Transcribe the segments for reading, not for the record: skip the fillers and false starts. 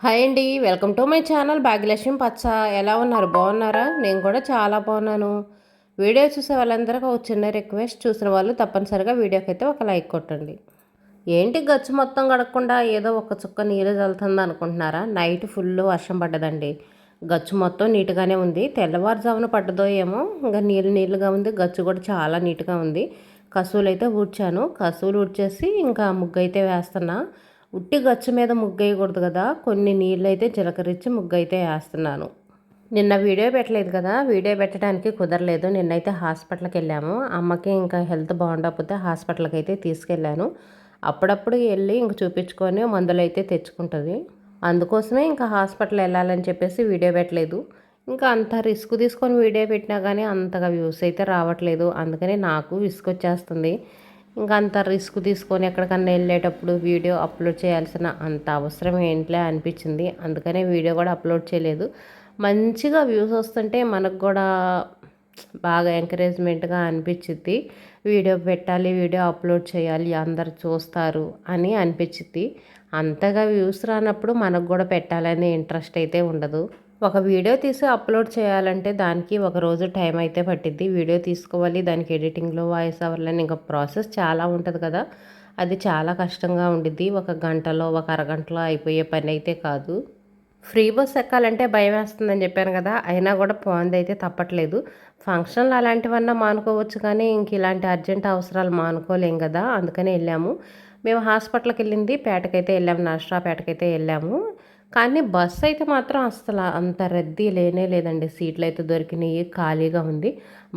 Hi అండి, welcome to my channel Bhagyalakshmi పచ్చ. ఎలా ఉన్నారు? బాగున్నారా? నేను కూడా చాలా బాగున్నాను. వీడియో చూసే వాళ్ళందరికీ ఒక చిన్న రిక్వెస్ట్, చూసిన వాళ్ళు తప్పనిసరిగా వీడియోకి అయితే ఒక లైక్ కొట్టండి. ఏంటి గచ్చు మొత్తం గడకుండా ఏదో ఒక చుక్క నీళ్ళు చల్లుతుంది అనుకుంటున్నారా? నైట్ ఫుల్ వర్షం పడ్డదండి. గచ్చు మొత్తం నీట్గానే ఉంది. తెల్లవారుజామున పడ్డదో ఏమో, ఇంకా నీళ్ళుగా ఉంది. గచ్చు కూడా చాలా నీట్గా ఉంది. కసువులు అయితే ఊడ్చాను. కసువులు ఊడ్చేసి ఇంకా ముగ్గు అయితే వేస్తున్నా. ఉట్టి గచ్చు మీద ముగ్గు వేయకూడదు కదా, కొన్ని నీళ్ళు అయితే చిలకరించి ముగ్గు అయితే వేస్తున్నాను. నిన్న వీడియో పెట్టలేదు కదా, వీడియో పెట్టడానికి కుదరలేదు. నిన్నైతే హాస్పిటల్కి వెళ్ళాము. అమ్మకి ఇంకా హెల్త్ బాగుండకపోతే హాస్పిటల్కి అయితే తీసుకెళ్ళాను. అప్పుడప్పుడు వెళ్ళి ఇంక చూపించుకొని మందులు అయితే తెచ్చుకుంటుంది. అందుకోసమే ఇంకా హాస్పిటల్ వెళ్ళాలని చెప్పేసి వీడియో పెట్టలేదు. ఇంకా అంత రిస్క్ తీసుకొని వీడియో పెట్టినా కానీ అంతగా వ్యూస్ అయితే రావట్లేదు. అందుకని నాకు విసుకొచ్చేస్తుంది. ఇంకా అంత రిస్క్ తీసుకొని ఎక్కడికన్నా వెళ్ళేటప్పుడు వీడియో అప్లోడ్ చేయాల్సిన అంత అవసరం ఏంట్లే అనిపించింది. అందుకనే వీడియో కూడా అప్లోడ్ చేయలేదు. మంచిగా వ్యూస్ వస్తుంటే మనకు కూడా బాగా ఎంకరేజ్మెంట్గా అనిపించింది. వీడియో పెట్టాలి, వీడియో అప్లోడ్ చేయాలి, అందరు చూస్తారు అని అనిపించింది. అంతగా వ్యూస్ రానప్పుడు మనకు కూడా పెట్టాలనే ఇంట్రెస్ట్ అయితే ఉండదు. ఒక వీడియో తీసి అప్లోడ్ చేయాలంటే దానికి ఒక రోజు టైం అయితే పట్టిద్ది. వీడియో తీసుకోవాలి, దానికి ఎడిటింగ్లో వాయిస్ ఓవర్లని ఇంకా ప్రాసెస్ చాలా ఉంటుంది కదా, అది చాలా కష్టంగా ఉండిద్ది. ఒక గంటలో ఒక అరగంటలో అయిపోయే పని అయితే కాదు. ఫ్రీ బస్ ఎక్కాలంటే భయం వేస్తుందని చెప్పాను కదా, అయినా కూడా పోంది అయితే తప్పట్లేదు. ఫంక్షన్లు అలాంటివన్నా మానుకోవచ్చు, కానీ ఇంక ఇలాంటి అర్జెంట్ అవసరాలు మానుకోలేం కదా, అందుకనే వెళ్ళాము. మేము హాస్పిటల్కి వెళ్ళింది పేటకైతే వెళ్ళాము, నర్సరావుపేటకైతే వెళ్ళాము. కానీ బస్సు అయితే మాత్రం అసలు అంత రద్దీ లేనే లేదండి. సీట్లు అయితే దొరికినాయి, ఖాళీగా ఉంది.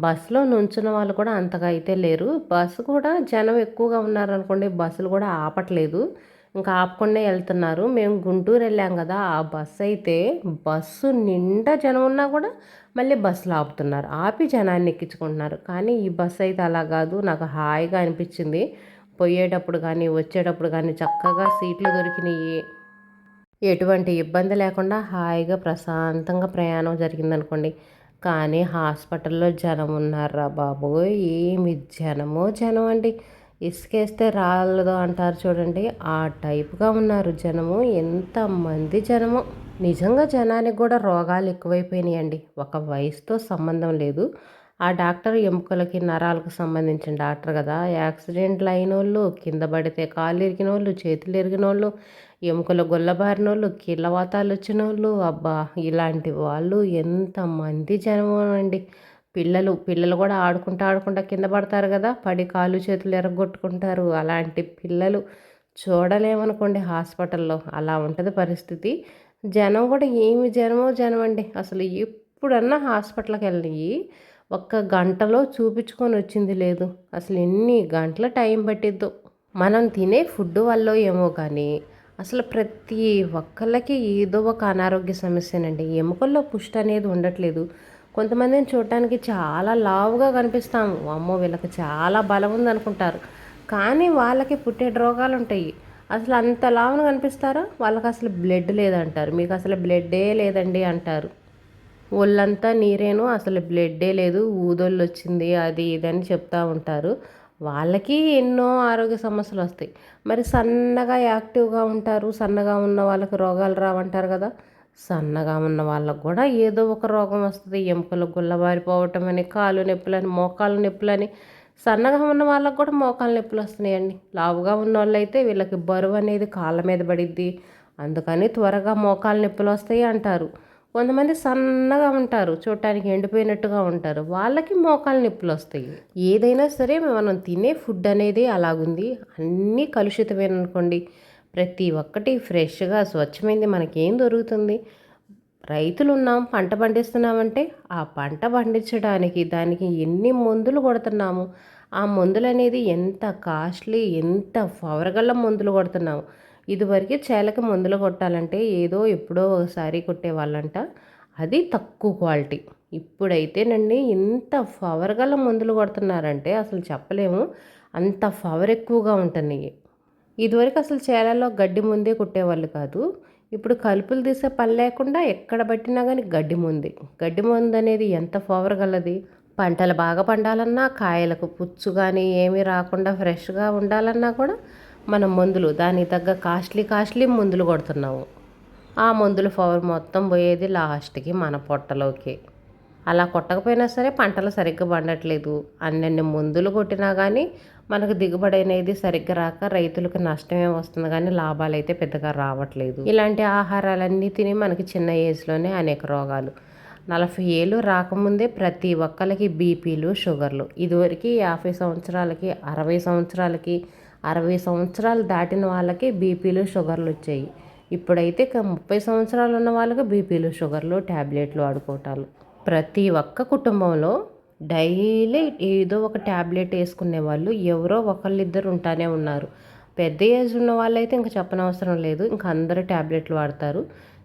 బస్సులో నుంచున్న వాళ్ళు కూడా అంతగా అయితే లేరు. బస్సు కూడా జనం ఎక్కువగా ఉన్నారనుకోండి, బస్సులు కూడా ఆపట్లేదు, ఇంకా ఆపకుండా వెళ్తున్నారు. మేము గుంటూరు వెళ్ళాం కదా, ఆ బస్సు అయితే బస్సు నిండా జనం ఉన్నా కూడా మళ్ళీ బస్సులు ఆపుతున్నారు, ఆపి జనాన్ని ఎక్కించుకుంటున్నారు. కానీ ఈ బస్సు అయితే అలా కాదు. నాకు హాయిగా అనిపించింది. పోయేటప్పుడు కానీ వచ్చేటప్పుడు కానీ చక్కగా సీట్లు దొరికినాయి. ఎటువంటి ఇబ్బంది లేకుండా హాయిగా ప్రశాంతంగా ప్రయాణం జరిగిందనుకోండి. కానీ హాస్పిటల్లో జనం ఉన్నారా బాబోయ్, ఏమి జనమో జనం అండి. ఇసుకేస్తే రాలదు అంటారు చూడండి, ఆ టైప్గా ఉన్నారు జనము. ఎంతమంది జనమో. నిజంగా జనానికి కూడా రోగాలు ఎక్కువైపోయినాయండి. ఒక వయసుతో సంబంధం లేదు. ఆ డాక్టర్ ఎముకలకి నరాలకు సంబంధించిన డాక్టర్ కదా. యాక్సిడెంట్లు అయిన వాళ్ళు, కింద పడితే కాళ్ళు ఇరిగిన వాళ్ళు, చేతులు ఇరిగిన వాళ్ళు, ఎముకలు గొల్లబారిన వాళ్ళు, కీళ్ళవాతాలు వచ్చిన వాళ్ళు, అబ్బా ఇలాంటి వాళ్ళు ఎంతమంది జనమో అండి. పిల్లలు కూడా ఆడుకుంటా కింద పడతారు కదా, పడి కాళ్ళు చేతులు ఎరగొట్టుకుంటారు. అలాంటి పిల్లలు చూడలేమనుకోండి హాస్పిటల్లో. అలా ఉంటుంది పరిస్థితి. జనం కూడా ఏమి జనమో జనం అండి. అసలు ఎప్పుడన్నా హాస్పిటల్కి వెళ్ళి ఒక్క గంటలో చూపించుకొని వచ్చింది లేదు. అసలు ఎన్ని గంటల టైం పట్టిద్దో. మనం తినే ఫుడ్ వల్ల ఏమో కానీ అసలు ప్రతి ఒక్కళ్ళకి ఏదో ఒక అనారోగ్య సమస్యనండి. ఎముకల్లో పుష్టి అనేది ఉండట్లేదు. కొంతమందిని చూడటానికి చాలా లావుగా కనిపిస్తాము, అమ్మో వీళ్ళకి చాలా బలం ఉందనుకుంటారు. కానీ వాళ్ళకి పుట్టే రోగాలు ఉంటాయి. అసలు అంత లావున కనిపిస్తారా, వాళ్ళకి అసలు బ్లడ్ లేదంటారు. మీకు అసలు బ్లడ్డే లేదండి అంటారు. ఒళ్ళంతా నీరేను, అసలు బ్లడ్డే లేదు, ఊదొళ్ళు వచ్చింది, అది ఇదని చెప్తూ ఉంటారు. వాళ్ళకి ఎన్నో ఆరోగ్య సమస్యలు వస్తాయి. మరి సన్నగా యాక్టివ్గా ఉంటారు, సన్నగా ఉన్న వాళ్ళకి రోగాలు రావంటారు కదా. సన్నగా ఉన్న వాళ్ళకు కూడా ఏదో ఒక రోగం వస్తుంది. ఎముకలు గుల్లబారిపోవటం అని, కాలు నొప్పులని, మోకాలు నొప్పులని. సన్నగా ఉన్న వాళ్ళకు కూడా మోకాలు నొప్పులు వస్తున్నాయండి. లావుగా ఉన్న వాళ్ళు అయితే వీళ్ళకి బరువు అనేది కాళ్ళ మీద పడిద్ది, అందుకని త్వరగా మోకాలు నొప్పులు వస్తాయి అంటారు. కొంతమంది సన్నగా ఉంటారు, చూడటానికి ఎండిపోయినట్టుగా ఉంటారు, వాళ్ళకి మోకాలు నొప్పులు వస్తాయి. ఏదైనా సరే మనం తినే ఫుడ్ అనేది అలాగుంది. అన్నీ కలుషితమైన అనుకోండి. ప్రతి ఒక్కటి ఫ్రెష్గా స్వచ్ఛమైంది మనకేం దొరుకుతుంది? రైతులు ఉన్నాం, పంట పండిస్తున్నామంటే ఆ పంట పండించడానికి దానికి ఎన్ని మందులు కొడుతున్నాము. ఆ మందులు అనేది ఎంత కాస్ట్లీ, ఎంత ఫవరగల మందులు కొడుతున్నాము. ఇదివరకు చేలకి మందులు కొట్టాలంటే ఏదో ఎప్పుడో ఒకసారి కొట్టేవాళ్ళంట, అది తక్కువ క్వాలిటీ. ఇప్పుడైతేనండి ఇంత పవర్ గల మందులు కొడుతున్నారంటే అసలు చెప్పలేము, అంత పవర్ ఎక్కువగా ఉంటున్నాయి. ఇదివరకు అసలు చేలల్లో గడ్డి ముందే కొట్టేవాళ్ళు కాదు. ఇప్పుడు కలుపులు తీసే పని లేకుండా ఎక్కడ పట్టినా కానీ గడ్డి మందు అనేది ఎంత పవర్ గలది. పంటలు బాగా పండాలన్నా, కాయలకు పుచ్చు కానీ ఏమీ రాకుండా ఫ్రెష్గా ఉండాలన్నా కూడా మనం మందులు దానికి తగ్గ కాస్ట్లీ మందులు కొడుతున్నాము. ఆ మందుల పవర్ మొత్తం పోయేది లాస్ట్కి మన పొట్టలోకి. అలా కొట్టకపోయినా సరే పంటలు సరిగ్గా పండట్లేదు. అన్నన్ని మందులు కొట్టినా కానీ మనకు దిగుబడి అనేది సరిగ్గా రాక రైతులకు నష్టమే వస్తుంది కానీ లాభాలైతే పెద్దగా రావట్లేదు. ఇలాంటి ఆహారాలన్నీ తిని మనకి చిన్న ఏజ్లోనే అనేక రోగాలు. 40 ఏళ్ళు రాకముందే ప్రతి ఒక్కరికి బీపీలు, షుగర్లు. ఇదివరకు 50 సంవత్సరాలకి, 60 సంవత్సరాలకి, 60 సంవత్సరాలు దాటిన వాళ్ళకి బీపీలు, షుగర్లు వచ్చాయి. ఇప్పుడైతే 30 సంవత్సరాలు ఉన్న వాళ్ళకి బీపీలు, షుగర్లు, ట్యాబ్లెట్లు వాడుకోవటాలు. ప్రతి ఒక్క కుటుంబంలో డైలీ ఏదో ఒక ట్యాబ్లెట్ వేసుకునే వాళ్ళు ఎవరో ఒకళ్ళిద్దరు ఉంటానే ఉన్నారు. పెద్ద ఏజ్ ఉన్న వాళ్ళైతే ఇంకా చెప్పనవసరం లేదు, ఇంకా అందరూ ట్యాబ్లెట్లు వాడతారు.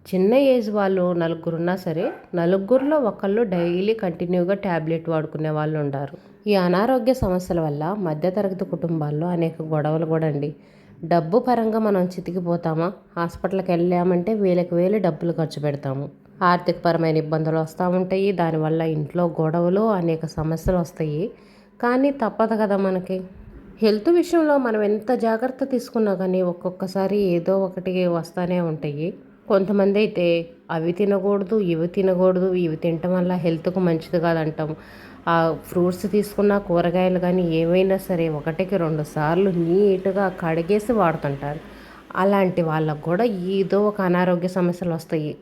చిన్న ఏజ్ వాళ్ళు నలుగురున్నా సరే నలుగురిలో ఒకళ్ళు డైలీ కంటిన్యూగా ట్యాబ్లెట్ వాడుకునే వాళ్ళు ఉంటారు. ఈ అనారోగ్య సమస్యల వల్ల మధ్యతరగతి కుటుంబాల్లో అనేక గొడవలు కూడా అండి. డబ్బు పరంగా మనం చితికిపోతామా? హాస్పిటల్కి వెళ్ళామంటే వేలకు వేలు డబ్బులు ఖర్చు పెడతాము. ఆర్థికపరమైన ఇబ్బందులు వస్తూ ఉంటాయి. దానివల్ల ఇంట్లో గొడవలు అనేక సమస్యలు వస్తాయి. కానీ తప్పదు కదా మనకి. హెల్త్ విషయంలో మనం ఎంత జాగ్రత్త తీసుకున్నా కానీ ఒక్కొక్కసారి ఏదో ఒకటి వస్తూనే ఉంటాయి. కొంతమంది అయితే అవి తినకూడదు, ఇవి తినకూడదు, ఇవి తినటం వల్ల హెల్త్కు మంచిది కాదంటాం. ఆ ఫ్రూట్స్ తీసుకున్న కూరగాయలు కానీ ఏవైనా సరే 1కి 2 సార్లు నీట్గా కడిగేసి వాడుతుంటారు. అలాంటి వాళ్ళకు కూడా ఏదో ఒక అనారోగ్య సమస్యలు వస్తాయి.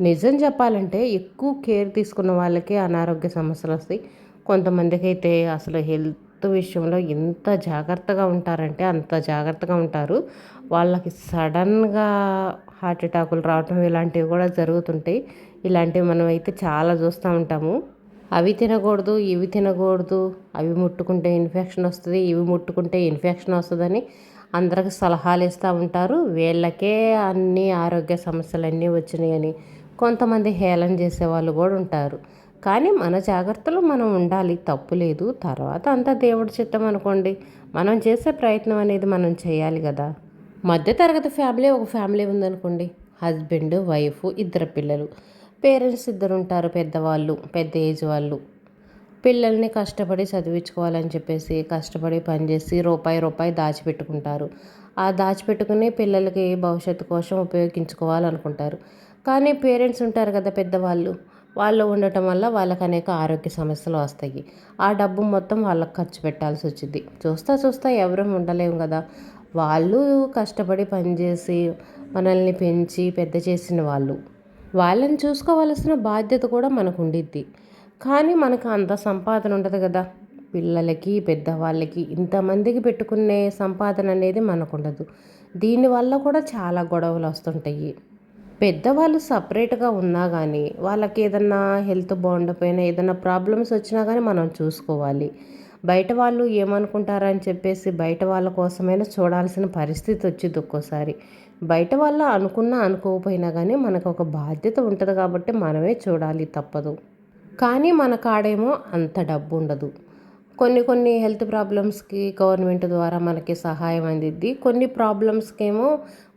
నిజం చెప్పాలంటే ఎక్కువ కేర్ తీసుకున్న వాళ్ళకే అనారోగ్య సమస్యలు వస్తాయి. కొంతమందికి అయితే అసలు హెల్త్ విషయంలో ఎంత జాగ్రత్తగా ఉంటారంటే అంత జాగ్రత్తగా ఉంటారు. వాళ్ళకి సడన్గా హార్ట్ అటాకులు రావటం ఇలాంటివి కూడా జరుగుతుంటాయి. ఇలాంటివి మనం అయితే చాలా చూస్తూ ఉంటాము. అవి తినకూడదు, ఇవి తినకూడదు, అవి ముట్టుకుంటే ఇన్ఫెక్షన్ వస్తుంది, ఇవి ముట్టుకుంటే ఇన్ఫెక్షన్ వస్తుందని అందరికి సలహాలు ఇస్తూ ఉంటారు. వీళ్ళకే అన్ని ఆరోగ్య సమస్యలన్నీ వచ్చినాయని కొంతమంది హేళన చేసేవాళ్ళు కూడా ఉంటారు. కానీ మన జాగ్రత్తలో మనం ఉండాలి, తప్పు లేదు. తర్వాత అంతా దేవుడి చిత్తం అనుకోండి. మనం చేసే ప్రయత్నం అనేది మనం చేయాలి కదా. మధ్యతరగతి ఫ్యామిలీ ఒక ఫ్యామిలీ ఉందనుకోండి. హస్బెండ్, వైఫ్, 2 పిల్లలు. పేరెంట్స్ 2 ఉంటారు, పెద్దవాళ్ళు, పెద్ద ఏజ్ వాళ్ళు. పిల్లల్ని కష్టపడి చదివించుకోవాలని చెప్పేసి కష్టపడి పనిచేసి రూపాయి రూపాయి దాచిపెట్టుకుంటారు. ఆ దాచిపెట్టుకుని పిల్లలకి భవిష్యత్తు కోసం ఉపయోగించుకోవాలనుకుంటారు. కానీ పేరెంట్స్ ఉంటారు కదా పెద్దవాళ్ళు, వాళ్ళు ఉండటం వల్ల వాళ్ళకి అనేక ఆరోగ్య సమస్యలు వస్తాయి. ఆ డబ్బు మొత్తం వాళ్ళకి ఖర్చు పెట్టాల్సి వచ్చింది. చూస్తా చూస్తా ఎవరూ ఉండలేము కదా. వాళ్ళు కష్టపడి పనిచేసి మనల్ని పెంచి పెద్ద చేసిన వాళ్ళు, వాళ్ళని చూసుకోవాల్సిన బాధ్యత కూడా మనకు ఉండిద్ది. కానీ మనకు అంత సంపాదన ఉండదు కదా. పిల్లలకి, పెద్దవాళ్ళకి ఇంతమందికి పెట్టుకునే సంపాదన అనేది మనకు ఉండదు. దీనివల్ల కూడా చాలా గొడవలు వస్తుంటాయి. పెద్దవాళ్ళు సపరేట్గా ఉన్నా కానీ వాళ్ళకి ఏదన్నా హెల్త్ బాగుండకపోయినా ఏదైనా ప్రాబ్లమ్స్ వచ్చినా కానీ మనం చూసుకోవాలి. బయట వాళ్ళు ఏమనుకుంటారని చెప్పేసి బయట వాళ్ళ కోసమైనా చూడాల్సిన పరిస్థితి వచ్చింది ఒక్కోసారి. బయట వాళ్ళు అనుకున్నా అనుకోకపోయినా కానీ మనకు ఒక బాధ్యత ఉంటుంది కాబట్టి మనమే చూడాలి, తప్పదు. కానీ మన కాడేమో అంత డబ్బు ఉండదు. కొన్ని కొన్ని హెల్త్ ప్రాబ్లమ్స్కి గవర్నమెంట్ ద్వారా మనకి సహాయం అందిద్ది. కొన్ని ప్రాబ్లమ్స్కేమో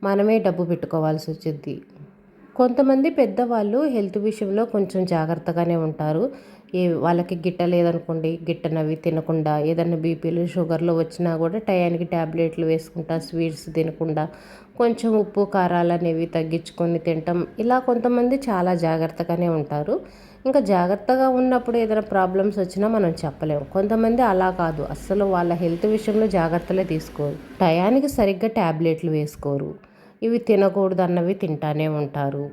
మనమే డబ్బు పెట్టుకోవాల్సి వచ్చిద్ది. కొంతమంది పెద్దవాళ్ళు హెల్త్ విషయంలో కొంచెం జాగ్రత్తగానే ఉంటారు. వాళ్ళకి గిట్టలేదనుకోండి, గిట్టనవి తినకుండా ఏదన్నా బీపీలు, షుగర్లు వచ్చినా కూడా టయానికి ట్యాబ్లెట్లు వేసుకుంటా, స్వీట్స్ తినకుండా కొంచెం ఉప్పు కారాలు అనేవి తగ్గించుకొని తినటం, ఇలా కొంతమంది చాలా జాగ్రత్తగానే ఉంటారు. ఇంకా జాగ్రత్తగా ఉన్నప్పుడు ఏదైనా ప్రాబ్లమ్స్ వచ్చినా మనం చెప్పలేము. కొంతమంది అలా కాదు, అస్సలు వాళ్ళ హెల్త్ విషయంలో జాగ్రత్తలే తీసుకోరు, టయానికి సరిగ్గా ట్యాబ్లెట్లు వేసుకోరు, ఇవి తినకూడదు అన్నవి తింటానే ఉంటారు.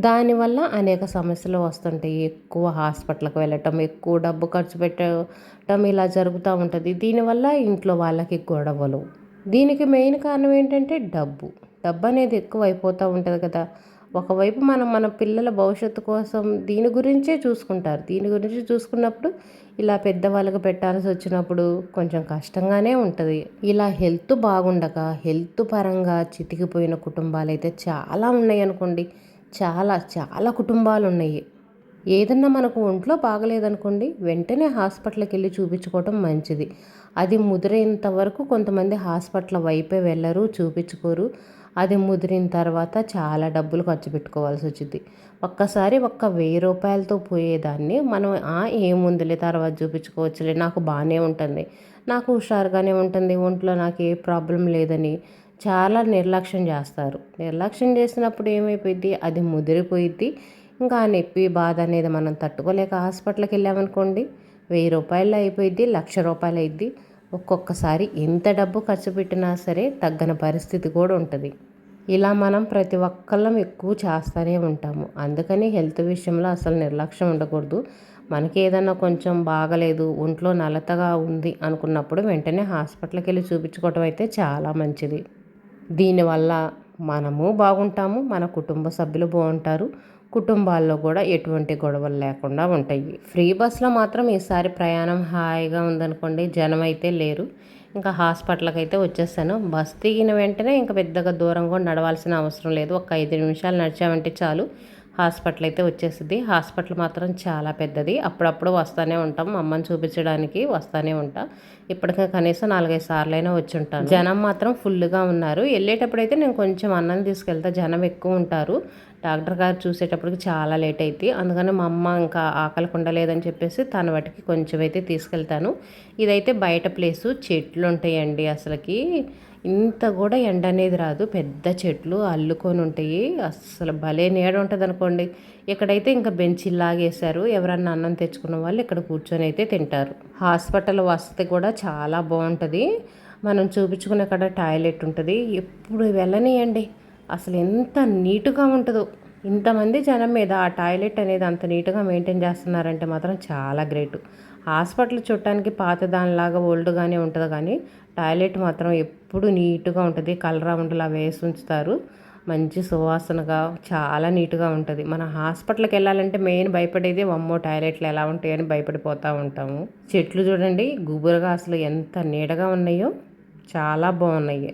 దానివల్ల అనేక సమస్యలు వస్తుంటాయి. ఎక్కువ హాస్పిటల్కి వెళ్ళటం, ఎక్కువ డబ్బు ఖర్చు పెట్టడం ఇలా జరుగుతూ ఉంటుంది. దీనివల్ల ఇంట్లో వాళ్ళకి గొడవలు. దీనికి మెయిన్ కారణం ఏంటంటే డబ్బు. డబ్బు అనేది ఎక్కువ అయిపోతూ ఉంటుంది కదా. ఒకవైపు మనం మన పిల్లల భవిష్యత్తు కోసం దీని గురించే చూసుకుంటారు. దీని గురించి చూసుకున్నప్పుడు ఇలా పెద్దవాళ్ళకి పెట్టాల్సి వచ్చినప్పుడు కొంచెం కష్టంగానే ఉంటుంది. ఇలా హెల్త్ బాగుండక హెల్త్ పరంగా చితికిపోయిన కుటుంబాలు అయితే చాలా ఉన్నాయి అనుకోండి. చాలా చాలా కుటుంబాలు ఉన్నాయి. ఏదన్నా మనకు ఒంట్లో బాగలేదనుకోండి, వెంటనే హాస్పిటల్కి వెళ్ళి చూపించుకోవటం మంచిది. అది ముదిరేంత వరకు కొంతమంది హాస్పిటల్ వైపే వెళ్ళరు, చూపించుకోరు. అది ముదిరిన తర్వాత చాలా డబ్బులు ఖర్చు పెట్టుకోవాల్సి వచ్చింది. ఒక్కసారి 1000 రూపాయలతో పోయేదాన్ని మనం ఏముందిలే తర్వాత చూపించుకోవచ్చులే, నాకు బాగానే ఉంటుంది, నాకు హుషారుగానే ఉంటుంది, ఒంట్లో నాకు ఏ ప్రాబ్లం లేదని చాలా నిర్లక్ష్యం చేస్తారు. నిర్లక్ష్యం చేసినప్పుడు ఏమైపోయిద్ది, అది ముదిరిపోయిద్ది. ఇంకా ఆ నొప్పి బాధ అనేది మనం తట్టుకోలేక హాస్పిటల్కి వెళ్ళామనుకోండి, 1000 రూపాయలు అయిపోయిద్ది, 1,00,000 రూపాయలు అయిద్ది. ఒక్కొక్కసారి ఎంత డబ్బు ఖర్చు పెట్టినా సరే తగ్గని పరిస్థితి కూడా ఉంటుంది. ఇలా మనం ప్రతి ఒక్కళ్ళం ఎక్కువ చేస్తూనే ఉంటాము. అందుకని హెల్త్ విషయంలో అసలు నిర్లక్ష్యం ఉండకూడదు. మనకి ఏదన్నా కొంచెం బాగలేదు, ఒంట్లో నలతగా ఉంది అనుకున్నప్పుడు వెంటనే హాస్పిటల్కి వెళ్ళి చూపించుకోవటం అయితే చాలా మంచిది. దీనివల్ల మనము బాగుంటాము, మన కుటుంబ సభ్యులు బాగుంటారు, కుటుంబాల్లో కూడా ఎటువంటి గొడవలు లేకుండా ఉంటాయి. ఫ్రీ బస్సులో మాత్రం ఈసారి ప్రయాణం హాయిగా ఉందనుకోండి. జనం అయితే లేరు. ఇంకా హాస్పిటల్కి అయితే వచ్చేసాను. బస్ దిగిన వెంటనే ఇంకా పెద్దగా దూరం కూడా నడవాల్సిన అవసరం లేదు. ఒక 5 నిమిషాలు నడిచామంటే చాలు, హాస్పిటల్ అయితే వచ్చేసింది. హాస్పిటల్ మాత్రం చాలా పెద్దది. అప్పుడప్పుడు వస్తూనే ఉంటాం, అమ్మని చూపించడానికి వస్తూనే ఉంటా. ఇప్పటికే కనీసం 4-5 సార్లైనా వచ్చి ఉంటాను. జనం మాత్రం ఫుల్గా ఉన్నారు. వెళ్ళేటప్పుడు అయితే నేను కొంచెం అన్నం తీసుకెళ్తా, జనం ఎక్కువ ఉంటారు. డాక్టర్ గారు చూసేటప్పటికి చాలా లేట్ అవుతుంది. అందుకని మా అమ్మ ఇంకా ఆకలికి ఉండలేదని చెప్పేసి తన వాటికి కొంచెం అయితే తీసుకెళ్తాను. ఇదైతే బయట ప్లేసు, చెట్లు ఉంటాయండి. అసలుకి ఇంత కూడా ఎండ అనేది రాదు. పెద్ద చెట్లు అల్లుకొని ఉంటాయి. అస్సలు భలే నీడ ఉంటుంది అనుకోండి. ఇక్కడైతే ఇంకా బెంచీలాగేశారు. ఎవరన్నా అన్నం తెచ్చుకున్న వాళ్ళు ఇక్కడ కూర్చొని అయితే తింటారు. హాస్పిటల్ వసతి కూడా చాలా బాగుంటుంది. మనం చూపించుకునే కాడ టాయిలెట్ ఉంటుంది. ఎప్పుడు వెళ్ళనియండి, అసలు ఎంత నీట్గా ఉంటుందో. ఇంతమంది జనం మీద ఆ టాయిలెట్ అనేది అంత నీట్గా మెయింటైన్ చేస్తున్నారంటే మాత్రం చాలా గ్రేట్. హాస్పిటల్ చూడటానికి పాత దానిలాగా ఓల్డ్గానే ఉంటుంది, కానీ టాయిలెట్ మాత్రం ఎప్పుడు నీట్గా ఉంటుంది. కలర్ వేసి ఉంచుతారు. మంచి సువాసనగా చాలా నీట్గా ఉంటుంది. మన హాస్పిటల్కి వెళ్ళాలంటే మెయిన్ భయపడేది అమ్మో టాయిలెట్లు ఎలా ఉంటాయని భయపడిపోతూ ఉంటాము. చెట్లు చూడండి గుబురుగా అసలు ఎంత నీడగా ఉన్నాయో, చాలా బాగున్నాయి.